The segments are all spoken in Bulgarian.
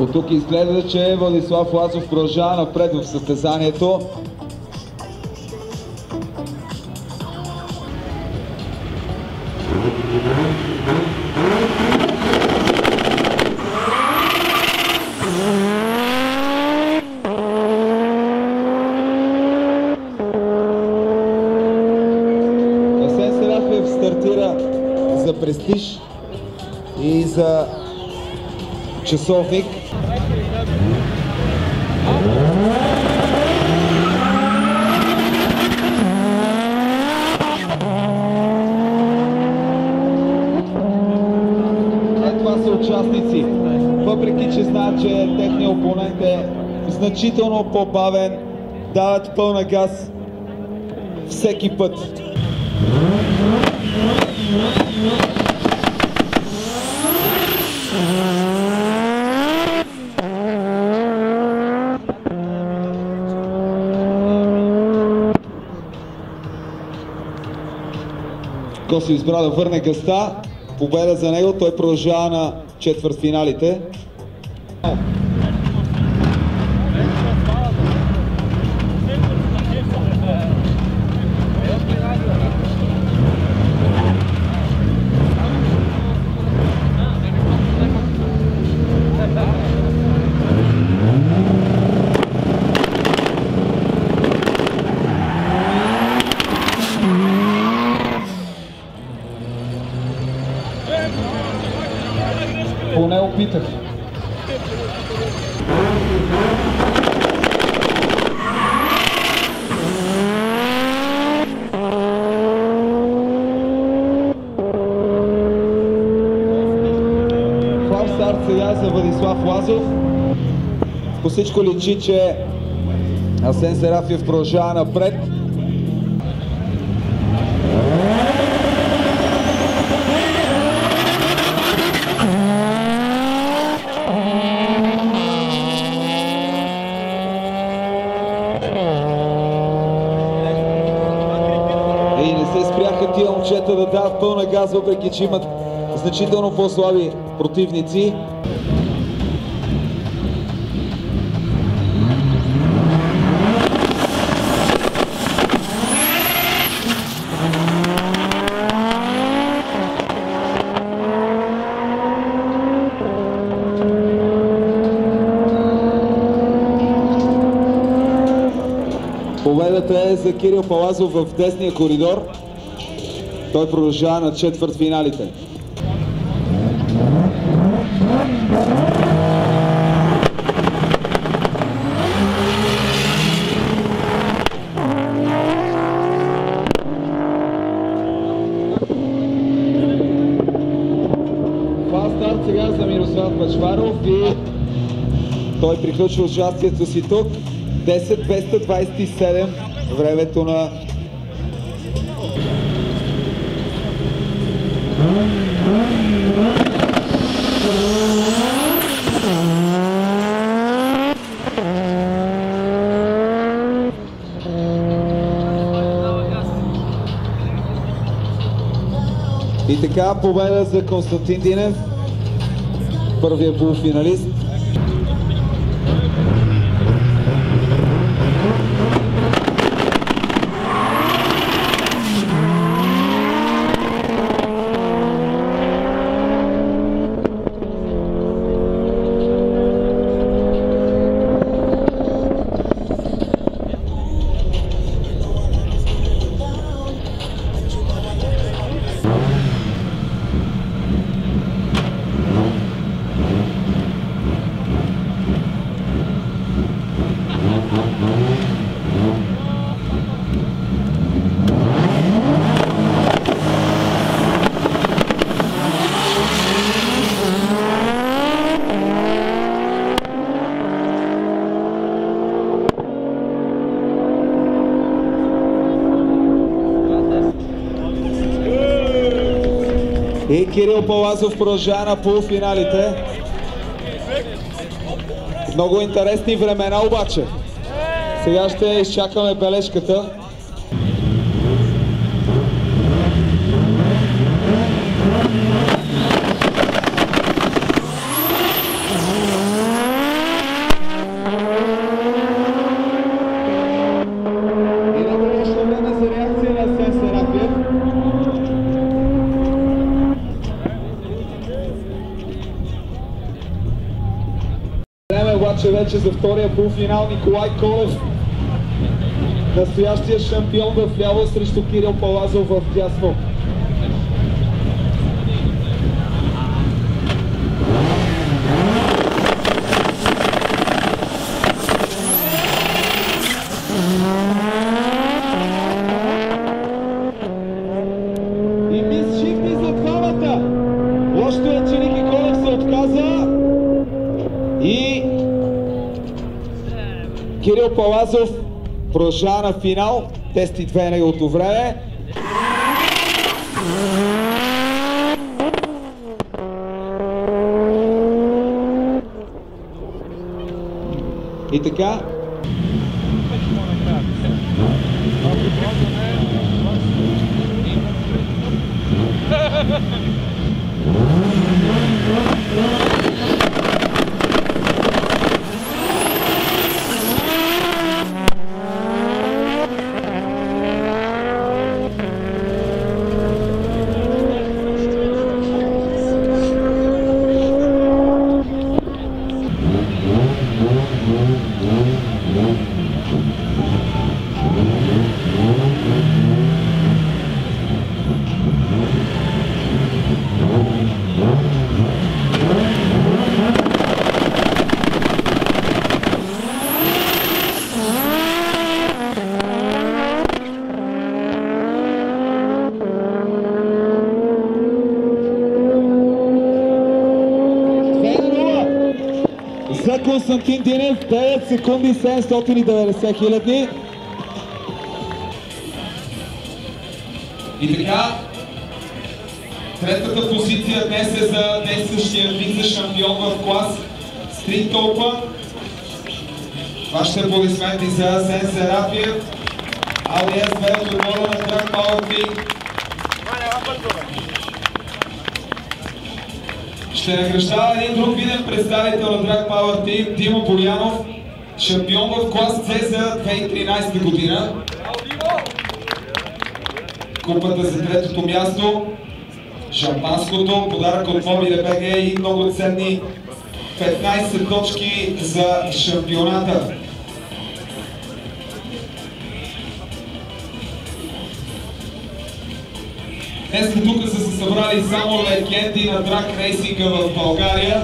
От тук изглежда, че Владислав Лазов продължава напред в състезанието. Асен Серафиев стартира за престиж и за часовник. Това са участници. Въпреки че знаят, че техният опонент е значително по-бавен, дават пълна газ всеки път. Коси избра да върне газта. Победа за него, той продължава на четвъртфиналите. Поне опитах. Слаб старт сега за Владислав Лазов. По всичко личи, че Асен Серафиев продължава напред. И не се спряха тия момчета да дават пълна газ, въпреки че имат значително по-слаби противници. Победата е за Кирил Палазов в десния коридор. Той продължава на четвъртфиналите. Фал старт сега за Мирослав Бъчваров и той приключва участието си тук. 10:227 времето на и така победа за Константин Динев, първия полуфиналист. И Кирил Палазов продължава на полуфиналите. Много интересни времена обаче. Сега ще изчакаме бележката. обаче вече за втория полуфинал Николай Колев. Настоящия шампион в ляво срещу Кирил Палазов в дясно. И мис шифти за двамата. Лошото е, че Ники Колев се отказа и Кирил Палазов продължава на финал. Тести 2 неговото време. И така. За Константин Динев 9 секунди 790 хиляди. И така, третата позиция днес е за действащия вице-шампион в клас Street Open. Вашите аплодисменти за Асен Серафиев, Audi S2 от отбора на Drag Power Team. Ще награждава един друг виден представител на Drag Power Team, Димо Боянов, шампион в клас C за 2013 година. Купата за третото място, шампанското, подарък от Mobile.bg и много ценни 15 точки за шампионата. Днес тук са се събрали само легенди на драг рейсинга в България.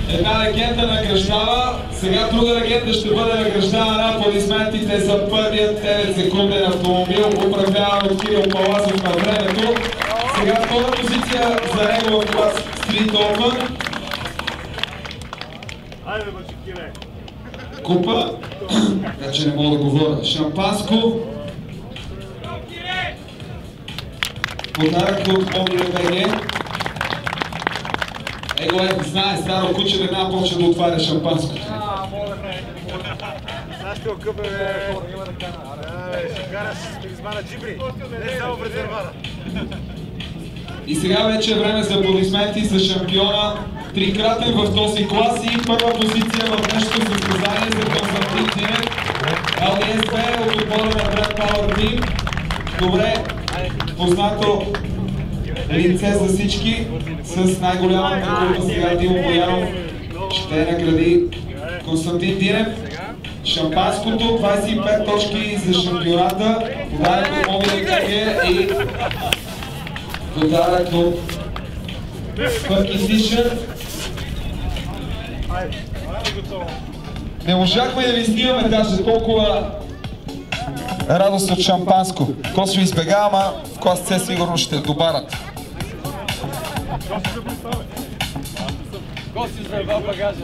Една легенда награждава, сега друга легенда ще бъде награждавана. Аплодисментите за първият 9-секунден автомобил, управляван от Кирил Палазов на времето. Сега втора позиция за него в клас Street Open. Купа, така че не мога да говоря. Шампанско. Подарък от Mobile.bg. Его знае, старо куче веднага почва да отваря шампанското. Знаеш какво къпе, бе? Ще караш миризма на джибри, не само в резервара. И сега вече е време за аплодисменти за шампиона, трикратен в този клас и първа позиция в днешното състезание за Константин Динев. Audi S2 от отбора на Drag Power Team. Добре познато лице за всички, с най-голямата група сега Димо Боянов ще награди Константин Динев. Шампанското, 25 точки за шампионата, подарък от Mobile.bg и подарък от Пърки Фишер. Не можахме да ви снимаме даже толкова радост от шампанско. Косо избега, ама в клас С сигурно ще добавят. Гости с багажа.